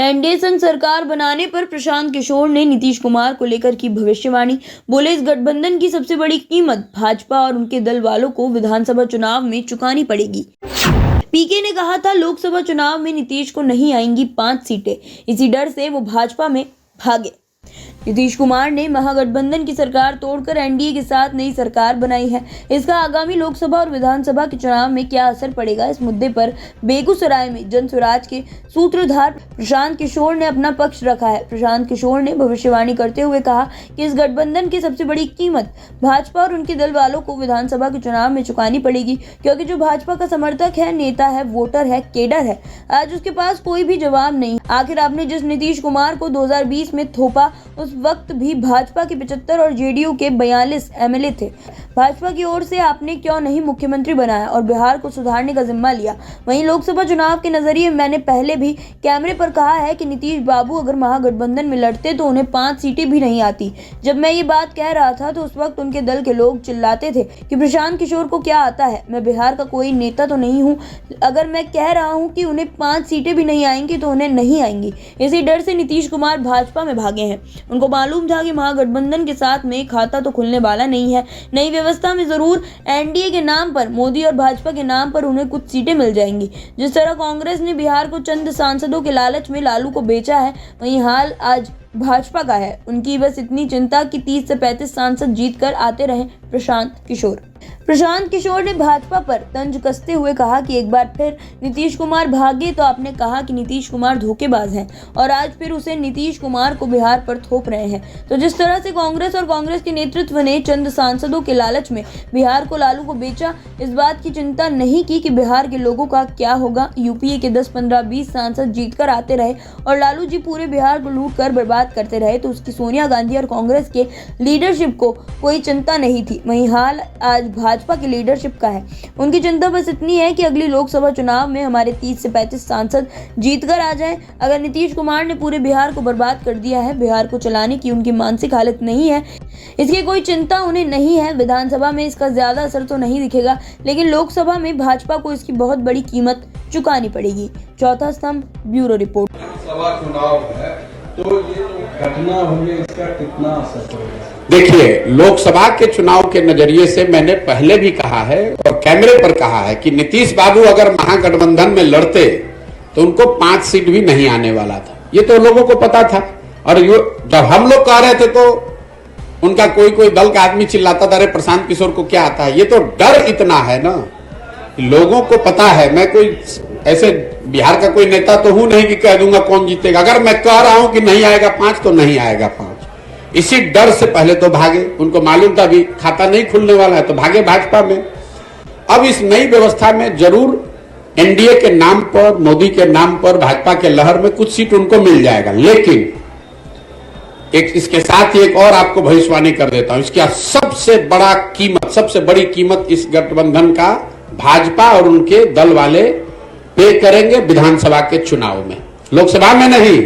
NDA संग सरकार बनाने पर प्रशांत किशोर ने नीतीश कुमार को लेकर की भविष्यवाणी। बोले, इस गठबंधन की सबसे बड़ी कीमत भाजपा और उनके दल वालों को विधानसभा चुनाव में चुकानी पड़ेगी। पीके ने कहा था, लोकसभा चुनाव में नीतीश को नहीं आएंगी 5 सीटें, इसी डर से वो भाजपा में भागे। नीतीश कुमार ने महागठबंधन की सरकार तोड़कर एनडीए के साथ नई सरकार बनाई है। इसका आगामी लोकसभा और विधानसभा के चुनाव में क्या असर पड़ेगा, इस मुद्दे पर बेगूसराय में जन स्वराज के सूत्रधार प्रशांत किशोर ने अपना पक्ष रखा है। प्रशांत किशोर ने भविष्यवाणी करते हुए कहा कि इस गठबंधन की सबसे बड़ी कीमत भाजपा और उनके दल वालों को विधानसभा के चुनाव में चुकानी पड़ेगी, क्योंकि जो भाजपा का समर्थक है, नेता है, वोटर है, केडर है, आज उसके पास कोई भी जवाब नहीं। आखिर आपने जिस नीतीश कुमार को 2020 में थोपा, उस वक्त भी भाजपा के 75 और जेडीयू के 42 एमएलए थे। भाजपा की ओर से आपने क्यों नहीं मुख्यमंत्री बनाया और बिहार को सुधारने का जिम्मा लिया। वहीं लोकसभा चुनाव के नजरिए मैंने पहले भी कैमरे पर कहा है कि नीतीश बाबू अगर महागठबंधन में लड़ते तो उन्हें 5 सीटें भी नहीं आती। जब मैं ये बात कह रहा था तो उस वक्त उनके दल के लोग चिल्लाते थे कि प्रशांत किशोर को क्या आता है, मैं बिहार का कोई नेता तो नहीं हूँ। अगर मैं कह रहा हूँ कि उन्हें 5 सीटें भी नहीं आएंगी तो उन्हें नहीं आएंगी। इसी डर से नीतीश कुमार भाजपा में भागे हैं। उनको मालूम था कि महागठबंधन के साथ में खाता तो खुलने वाला नहीं है। नई व्यवस्था में जरूर एनडीए के नाम पर, मोदी और भाजपा के नाम पर उन्हें कुछ सीटें मिल जाएंगी। जिस तरह कांग्रेस ने बिहार को चंद सांसदों के लालच में लालू को बेचा है, वहीं हाल आज भाजपा का है। उनकी बस इतनी चिंता कि 30 से 35 सांसद जीतकर आते रहे प्रशांत किशोर। प्रशांत किशोर ने भाजपा पर तंज कसते हुए कहा कि एक बार फिर नीतीश कुमार भागे तो आपने कहा कि नीतीश कुमार धोखेबाज हैं और आज फिर उसे नीतीश कुमार को बिहार पर थोप रहे हैं। तो जिस तरह से कांग्रेस और कांग्रेस के नेतृत्व ने चंद सांसदों के लालच में बिहार को लालू को बेचा, इस बात की चिंता नहीं की कि बिहार के लोगों का क्या होगा। यूपीए के 10, 15, 20 सांसद जीतकर आते रहे और लालू जी पूरे बिहार को लूट कर बर्बाद करते रहे, तो उसकी सोनिया गांधी और कांग्रेस के लीडरशिप को कोई चिंता नहीं थी। वहीं हाल आज भाजपा की लीडरशिप का है। उनकी चिंता बस इतनी है कि अगली लोकसभा चुनाव में हमारे 30 से 35 सांसद जीतकर आ जाएं। अगर नीतीश कुमार ने पूरे बिहार को बर्बाद कर दिया है, बिहार को चलाने की उनकी मानसिक हालत नहीं है, इसकी कोई चिंता उन्हें नहीं है। विधानसभा में इसका ज्यादा असर तो नहीं दिखेगा, लेकिन लोकसभा में भाजपा को इसकी बहुत बड़ी कीमत चुकानी पड़ेगी। चौथा स्तंभ, ब्यूरो रिपोर्ट। सभा चुनाव है तो ये घटना हुई, इसका कितना असर पड़ेगा? देखिए, लोकसभा के चुनाव के नजरिए से मैंने पहले भी कहा है और कैमरे पर कहा है कि नीतीश बाबू अगर महागठबंधन में लड़ते तो उनको 5 सीट भी नहीं आने वाला था। ये तो लोगों को पता था। और जब हम लोग कह रहे थे तो उनका कोई दल का आदमी चिल्लाता था, अरे प्रशांत किशोर को क्या आता है। ये तो डर इतना है ना, लोगों को पता है। मैं कोई ऐसे बिहार का कोई नेता तो हूं नहीं कि कह दूंगा कौन जीतेगा। अगर मैं कह रहा हूं कि नहीं आएगा 5 तो नहीं आएगा 5। इसी डर से पहले तो भागे। उनको मालूम था भी खाता नहीं खुलने वाला है, तो भागे भाजपा में। अब इस नई व्यवस्था में जरूर एनडीए के नाम पर, मोदी के नाम पर, भाजपा के लहर में कुछ सीट उनको मिल जाएगा। लेकिन इसके साथ ही एक और आपको भविष्यवाणी कर देता हूं। इसका सबसे बड़ी कीमत इस गठबंधन का भाजपा और उनके दल वाले पे करेंगे विधानसभा के चुनाव में। लोकसभा में नहीं,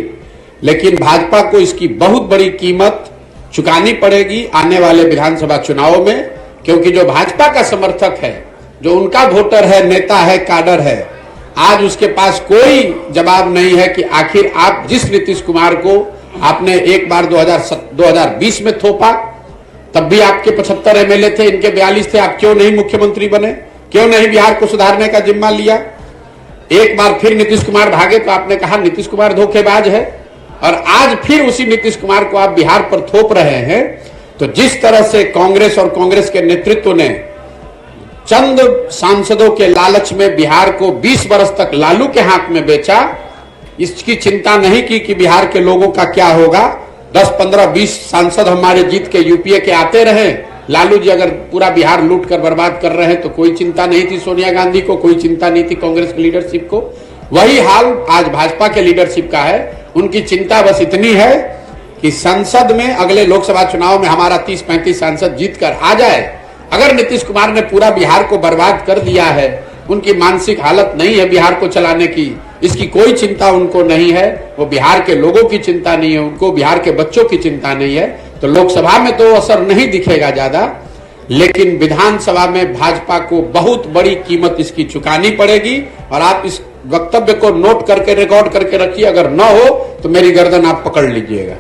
लेकिन भाजपा को इसकी बहुत बड़ी कीमत चुकानी पड़ेगी आने वाले विधानसभा चुनाव में, क्योंकि जो भाजपा का समर्थक है, जो उनका वोटर है, नेता है, काडर है, आज उसके पास कोई जवाब नहीं है कि आखिर आप जिस नीतीश कुमार को आपने एक बार 2020 में थोपा, तब भी आपके 75 एमएलए थे, इनके 42 थे, आप क्यों नहीं मुख्यमंत्री बने, क्यों नहीं बिहार को सुधारने का जिम्मा लिया। एक बार फिर नीतीश कुमार भागे तो आपने कहा नीतीश कुमार धोखेबाज है, और आज फिर उसी नीतीश कुमार को आप बिहार पर थोप रहे हैं। तो जिस तरह से कांग्रेस और कांग्रेस के नेतृत्व ने चंद सांसदों के लालच में बिहार को 20 वर्ष तक लालू के हाथ में बेचा, इसकी चिंता नहीं की कि बिहार के लोगों का क्या होगा। 10, 15, 20 सांसद हमारे जीत के यूपीए के आते रहे। लालू जी अगर पूरा बिहार लूट कर बर्बाद कर रहे हैं तो कोई चिंता नहीं थी सोनिया गांधी को, कोई चिंता नहीं थी कांग्रेस की लीडरशिप को। वही हाल आज भाजपा के लीडरशिप का है। उनकी चिंता बस इतनी है कि संसद में अगले लोकसभा चुनाव में हमारा 30-35 सांसद जीत कर आ जाए। अगर नीतीश कुमार ने पूरा बिहार को बर्बाद कर दिया है, उनकी मानसिक हालत नहीं है बिहार को चलाने की, इसकी कोई चिंता उनको नहीं है। वो बिहार के लोगों की चिंता नहीं है, उनको बिहार के बच्चों की चिंता नहीं है। तो लोकसभा में तो असर नहीं दिखेगा ज्यादा, लेकिन विधानसभा में भाजपा को बहुत बड़ी कीमत इसकी चुकानी पड़ेगी। और आप इस वक्तव्य को नोट करके रिकॉर्ड करके रखिए, अगर न हो तो मेरी गर्दन आप पकड़ लीजिएगा।